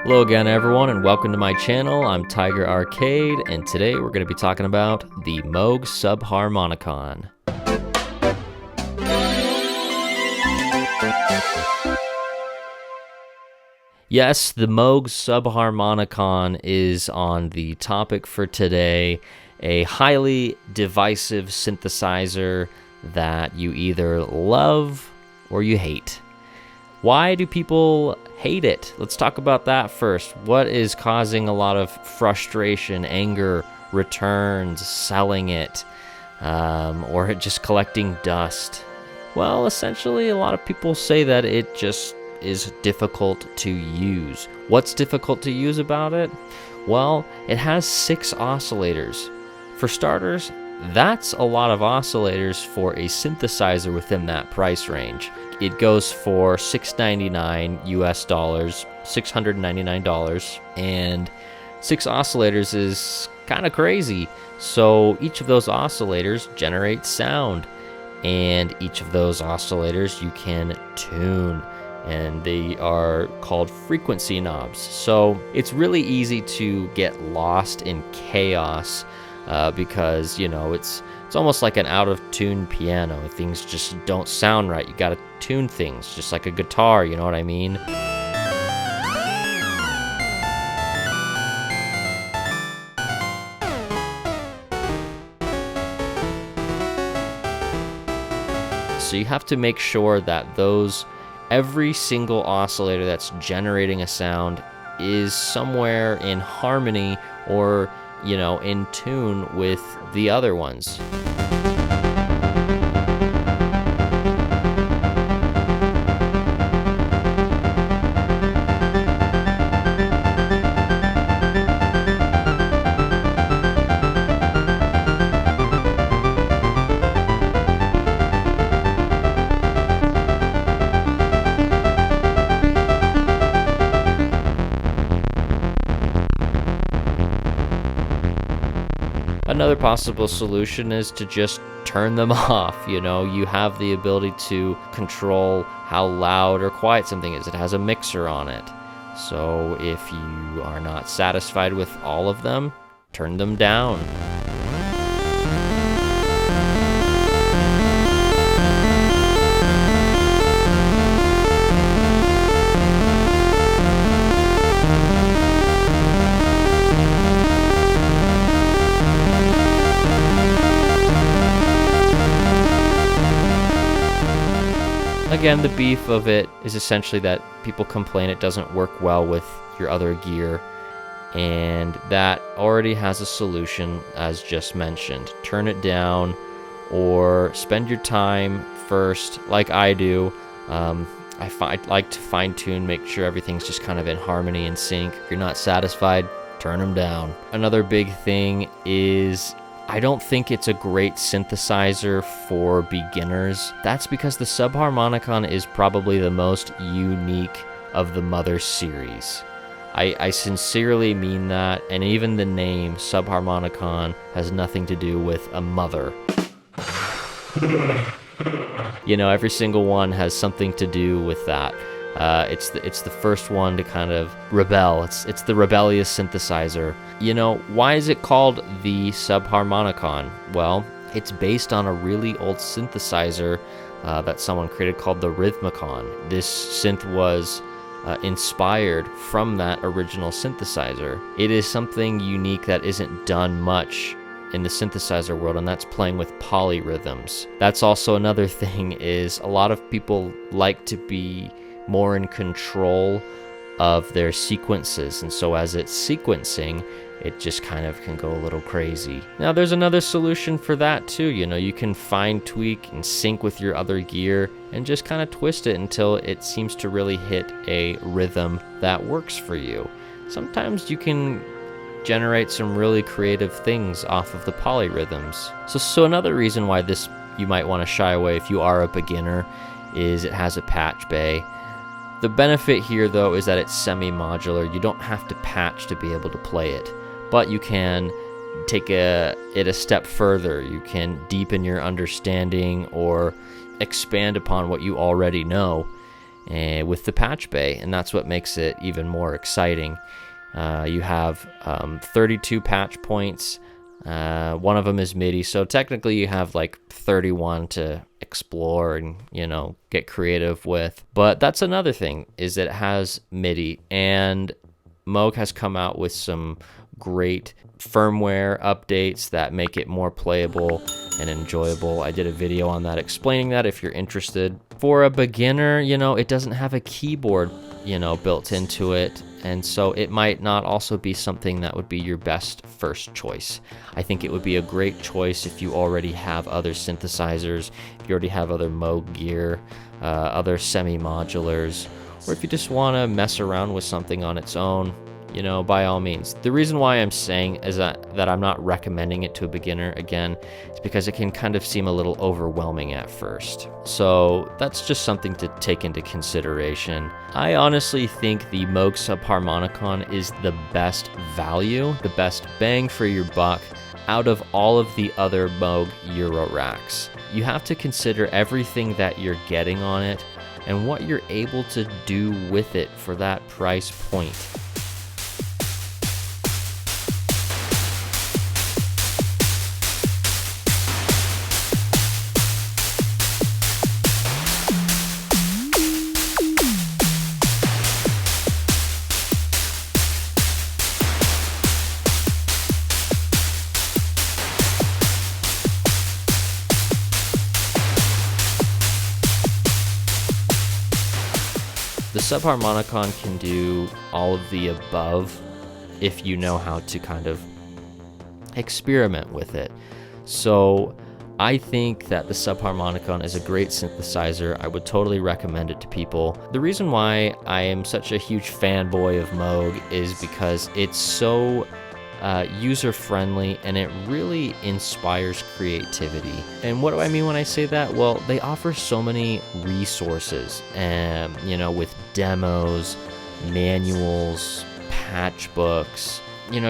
Hello again, everyone, and welcome to my channel. I'm Tiger Arcade, and today we're going to be talking about the Moog Subharmonicon. Yes, the Moog Subharmonicon is on the topic for today, a highly divisive synthesizer that you either love or you hate. Why do people hate it? Let's talk about that first. What is causing a lot of frustration, anger, returns, selling it, or just collecting dust? Well, essentially, a lot of people say that it just is difficult to use. What's difficult to use about it? Well, it has 6 oscillators. For starters, that's a lot of oscillators for a synthesizer within that price range. It goes for $699 US dollars, $699, and 6 oscillators is kind of crazy. So each of those oscillators generates sound, and each of those oscillators you can tune, and they are called frequency knobs. So it's really easy to get lost in chaos because, you know, it's almost like an out-of-tune piano. Things just don't sound right. You gotta tune things, just like a guitar, you know what I mean? So you have to make sure that every single oscillator that's generating a sound is somewhere in harmony or, you know, in tune with the other ones. Another possible solution is to just turn them off. You know, you have the ability to control how loud or quiet something is. It has a mixer on it. So if you are not satisfied with all of them, turn them down. Again, the beef of it is essentially that people complain it doesn't work well with your other gear, and that already has a solution, as just mentioned. Turn it down, or spend your time first, like I do. I like to fine-tune, make sure everything's just kind of in harmony and sync. If you're not satisfied, turn them down. Another big thing is I don't think it's a great synthesizer for beginners. That's because the Subharmonicon is probably the most unique of the Mother series. I sincerely mean that, and even the name Subharmonicon has nothing to do with a mother. You know, every single one has something to do with that. It's the first one to kind of rebel. It's the rebellious synthesizer. You know, why is it called the Subharmonicon? Well, it's based on a really old synthesizer that someone created called the Rhythmicon. This synth was inspired from that original synthesizer. It is something unique that isn't done much in the synthesizer world, and that's playing with polyrhythms. That's also another thing, is a lot of people like to be more in control of their sequences, and so as it's sequencing, it just kind of can go a little crazy. Now there's another solution for that too. You know, you can fine tweak and sync with your other gear and just kind of twist it until it seems to really hit a rhythm that works for you. Sometimes you can generate some really creative things off of the polyrhythms. So another reason why this you might want to shy away if you are a beginner is it has a patch bay. The benefit here, though, is that it's semi-modular. You don't have to patch to be able to play it, but you can take it a step further. You can deepen your understanding or expand upon what you already know with the patch bay, and that's what makes it even more exciting. You have 32 patch points. One of them is MIDI, so technically you have like 31 to explore and, get creative with. But that's another thing, is that it has MIDI, and Moog has come out with some great firmware updates that make it more playable and enjoyable. I did a video on that explaining that if you're interested. For a beginner, it doesn't have a keyboard, built into it, and so it might not also be something that would be your best first choice. I think it would be a great choice if you already have other synthesizers, if you already have other Moog gear, other semi-modulars, or if you just want to mess around with something on its own, by all means. The reason why I'm saying is that I'm not recommending it to a beginner, again, is because it can kind of seem a little overwhelming at first. So that's just something to take into consideration. I honestly think the Moog Subharmonicon is the best value, the best bang for your buck out of all of the other Moog Euro racks. You have to consider everything that you're getting on it and what you're able to do with it for that price point. The Subharmonicon can do all of the above if you know how to kind of experiment with it. So I think that the Subharmonicon is a great synthesizer. I would totally recommend it to people. The reason why I am such a huge fanboy of Moog is because it's so user-friendly, and it really inspires creativity. And what do I mean when I say that? Well, they offer so many resources, with demos, manuals, patch books,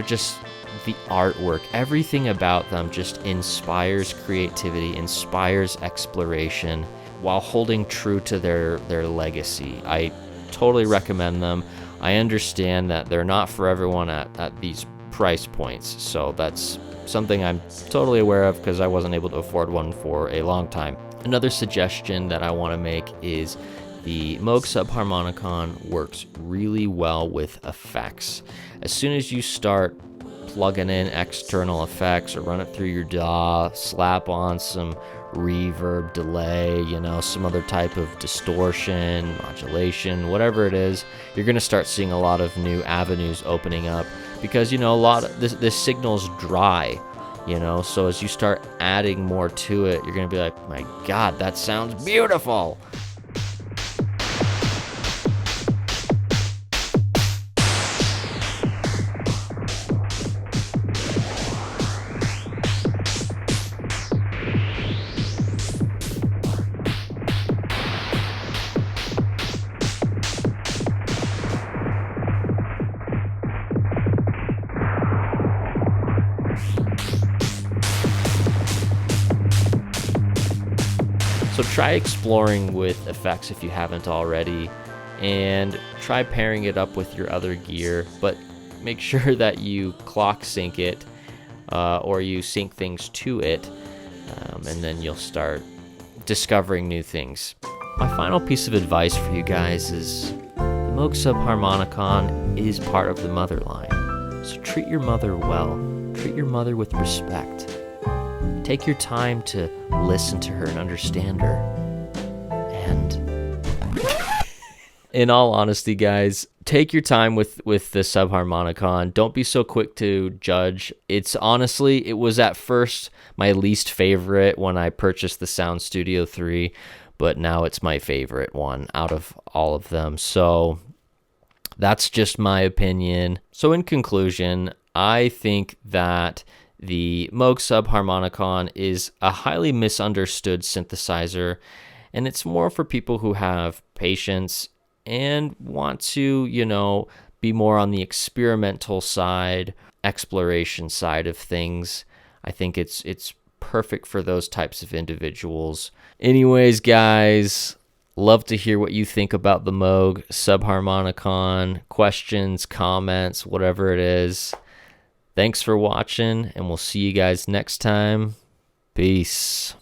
just the artwork. Everything about them just inspires creativity, inspires exploration, while holding true to their legacy. I totally recommend them. I understand that they're not for everyone at these price points, so that's something I'm totally aware of because I wasn't able to afford one for a long time. Another suggestion that I want to make is the Moog Subharmonicon works really well with effects. As soon as you start plugging in external effects or run it through your DAW, slap on some reverb, delay, some other type of distortion, modulation, whatever it is, you're going to start seeing a lot of new avenues opening up, because a lot of this signal's dry, so as you start adding more to it, you're going to be like, my God, that sounds beautiful. So try exploring with effects if you haven't already, and try pairing it up with your other gear, but make sure that you clock sync it or you sync things to it, and then you'll start discovering new things. My final piece of advice for you guys is the Moog Subharmonicon is part of the mother line, so treat your mother well, treat your mother with respect. Take your time to listen to her and understand her. And in all honesty, guys, take your time with the Subharmonicon. Don't be so quick to judge. It was at first my least favorite when I purchased the Sound Studio 3, but now it's my favorite one out of all of them. So that's just my opinion. So in conclusion, I think that the Moog Subharmonicon is a highly misunderstood synthesizer, and it's more for people who have patience and want to, be more on the experimental side, exploration side of things. I think it's perfect for those types of individuals. Anyways, guys, Love to hear what you think about the Moog Subharmonicon. Questions, comments, whatever it is. Thanks for watching, and we'll see you guys next time. Peace.